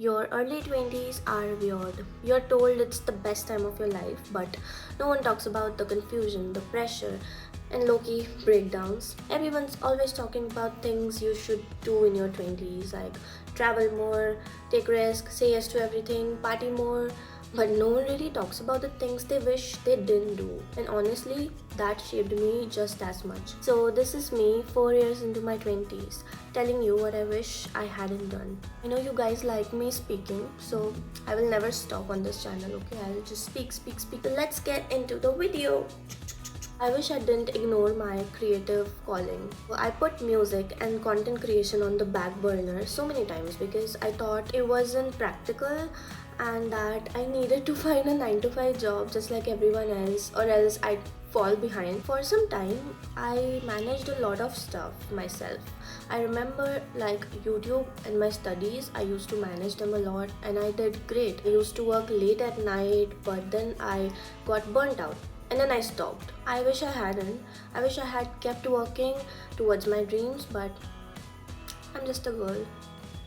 Your early 20s are weird. You're told it's the best time of your life, but no one talks about the confusion, the pressure, and low-key breakdowns. Everyone's always talking about things you should do in your 20s, like travel more, take risks, say yes to everything, party more. But no one really talks about the things they wish they didn't do. And honestly, that shaped me just as much. So this is me 4 years into my 20s, telling you what I wish I hadn't done. I know you guys like me speaking, so I will never stop on this channel, okay? I'll just speak. So let's get into the video. I wish I didn't ignore my creative calling. I put music and content creation on the back burner so many times because I thought it wasn't practical and that I needed to find a 9 to 5 job just like everyone else, or else I'd fall behind. For some time, I managed a lot of stuff myself. I remember like YouTube and my studies, I used to manage them a lot and I did great. I used to work late at night, but then I got burnt out. And then I stopped. I wish I hadn't. I wish I had kept working towards my dreams, but I'm just a girl.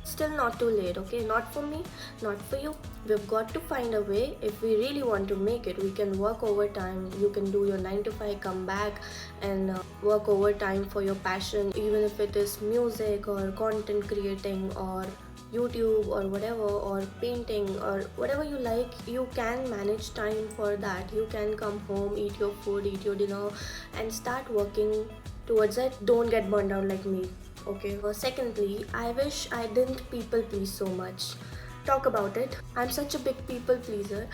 Still not too late, okay? Not for me, not for you. We've got to find a way. If we really want to make it, we can work overtime. You can do your 9 to 5, come back and work overtime for your passion, even if it is music or content creating or YouTube or whatever, or painting or whatever you like. You can manage time for that. You can come home, eat your food, eat your dinner and start working towards it. Don't get burned out like me, okay? Secondly, I wish I didn't people please so much. Talk about it. I'm such a big people pleaser.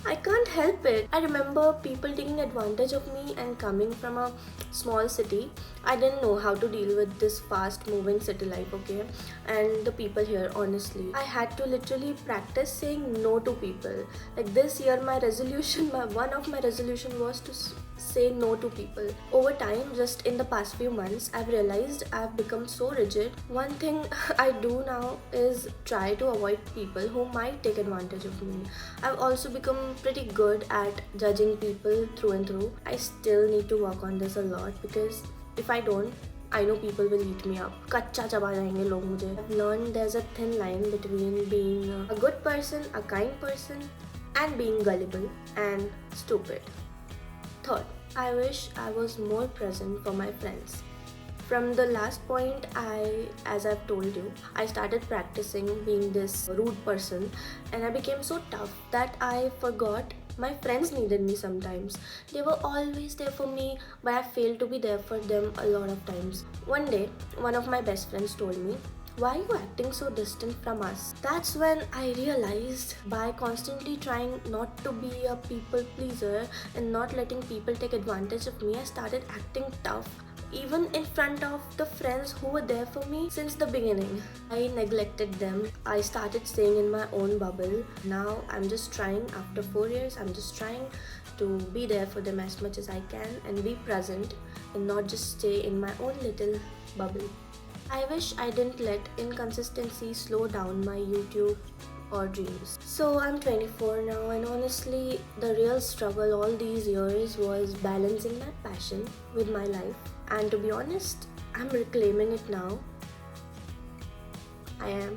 I can't help it. I remember people taking advantage of me, and coming from a small city, I didn't know how to deal with this fast moving city life, okay? And the people here, honestly, I had to literally practice saying no to people. Like this year, one of my resolution was to say no to people. Over time, just in the past few months, I've realized I've become so rigid. One thing I do now is try to avoid people who might take advantage of me. I've also become pretty good at judging people through and through. I still need to work on this a lot because if I don't, I know people will eat me up. कच्चा चबा जाएंगे लोग मुझे. I've learned there's a thin line between being a good person, a kind person, and being gullible and stupid. Third, I wish I was more present for my friends. From the last point, as I've told you, I started practicing being this rude person and I became so tough that I forgot my friends needed me sometimes. They were always there for me, but I failed to be there for them a lot of times. One day, one of my best friends told me, "Why are you acting so distant from us?" That's when I realized by constantly trying not to be a people pleaser and not letting people take advantage of me, I started acting tough. Even in front of the friends who were there for me since the beginning. I neglected them. I started staying in my own bubble. Now I'm just trying, after 4 years, I'm just trying to be there for them as much as I can and be present and not just stay in my own little bubble. I wish I didn't let inconsistency slow down my YouTube or dreams. So I'm 24 now, and honestly, the real struggle all these years was balancing my passion with my life. And to be honest, I'm reclaiming it now. I am.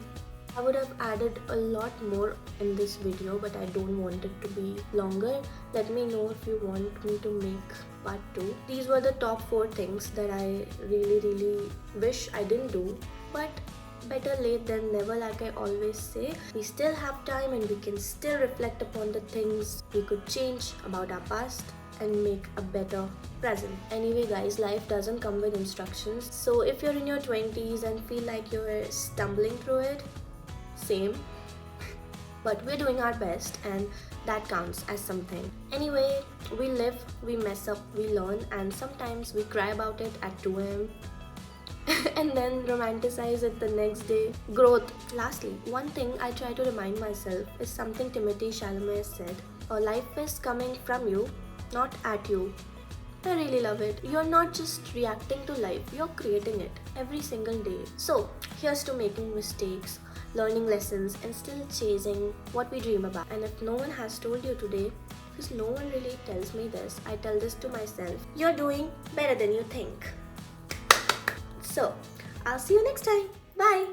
I would have added a lot more in this video, but I don't want it to be longer. Let me know if you want me to make part 2. These were the top 4 things that I really wish I didn't do, but better late than never, like I always say. We still have time and we can still reflect upon the things we could change about our past and make a better present. Anyway guys, life doesn't come with instructions. So if you're in your 20s and feel like you're stumbling through it, same. But we're doing our best and that counts as something. Anyway, we live, we mess up, we learn, and sometimes we cry about it at 2 a.m. and then romanticize it the next day. Growth. Lastly, one thing I try to remind myself is something Timothy Chalamet said. Life is coming from you, not at you. I really love it. You're not just reacting to life, you're creating it every single day. So here's to making mistakes, learning lessons, and still chasing what we dream about. And if no one has told you today, because no one really tells me this, I tell this to myself: you're doing better than you think. So I'll see you next time. Bye.